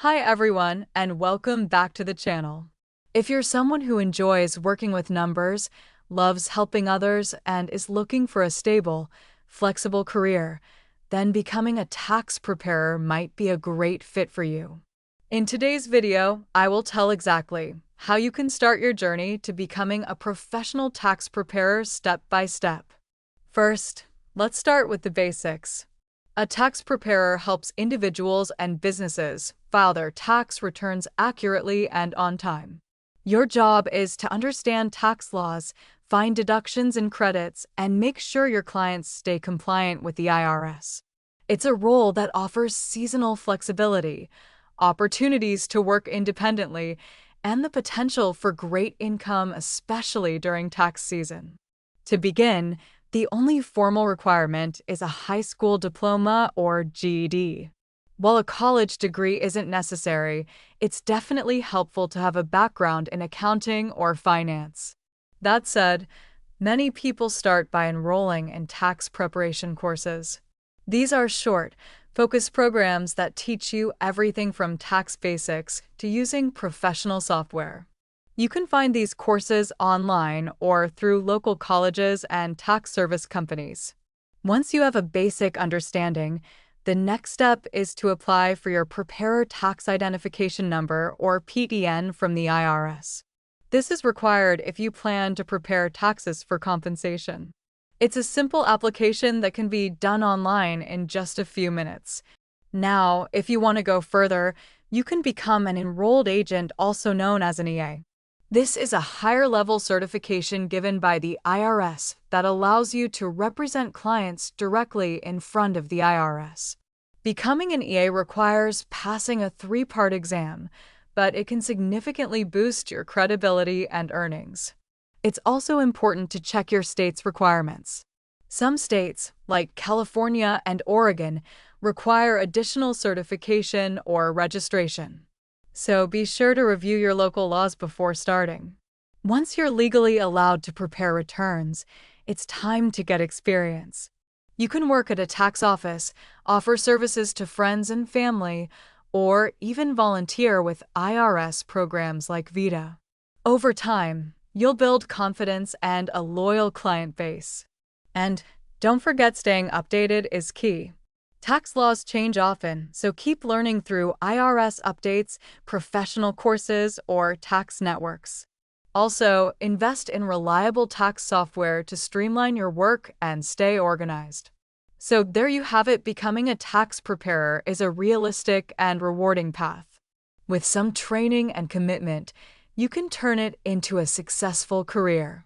Hi everyone, and welcome back to the channel. If you're someone who enjoys working with numbers, loves helping others, and is looking for a stable, flexible career, then becoming a tax preparer might be a great fit for you. In today's video, I will tell exactly how you can start your journey to becoming a professional tax preparer step by step. First, let's start with the basics. A tax preparer helps individuals and businesses file their tax returns accurately and on time. Your job is to understand tax laws, find deductions and credits, and make sure your clients stay compliant with the IRS. It's a role that offers seasonal flexibility, opportunities to work independently, and the potential for great income, especially during tax season. To begin, the only formal requirement is a high school diploma or GED. While a college degree isn't necessary, it's definitely helpful to have a background in accounting or finance. That said, many people start by enrolling in tax preparation courses. These are short, focused programs that teach you everything from tax basics to using professional software. You can find these courses online or through local colleges and tax service companies. Once you have a basic understanding, the next step is to apply for your Preparer Tax Identification Number or PTIN from the IRS. This is required if you plan to prepare taxes for compensation. It's a simple application that can be done online in just a few minutes. Now, if you want to go further, you can become an enrolled agent, also known as an EA. This is a higher-level certification given by the IRS that allows you to represent clients directly in front of the IRS. Becoming an EA requires passing a three-part exam, but it can significantly boost your credibility and earnings. It's also important to check your state's requirements. Some states, like California and Oregon, require additional certification or registration. So be sure to review your local laws before starting. Once you're legally allowed to prepare returns, it's time to get experience. You can work at a tax office, offer services to friends and family, or even volunteer with IRS programs like VITA. Over time, you'll build confidence and a loyal client base. And don't forget, staying updated is key. Tax laws change often, so keep learning through IRS updates, professional courses, or tax networks. Also, invest in reliable tax software to streamline your work and stay organized. So there you have it. Becoming a tax preparer is a realistic and rewarding path. With some training and commitment, you can turn it into a successful career.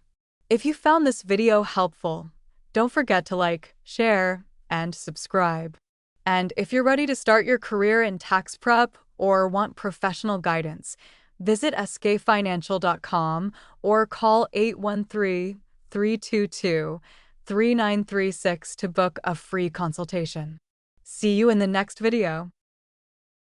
If you found this video helpful, don't forget to like, share, and subscribe. And if you're ready to start your career in tax prep or want professional guidance, visit skfinancial.com or call 813-322-3936 to book a free consultation. See you in the next video.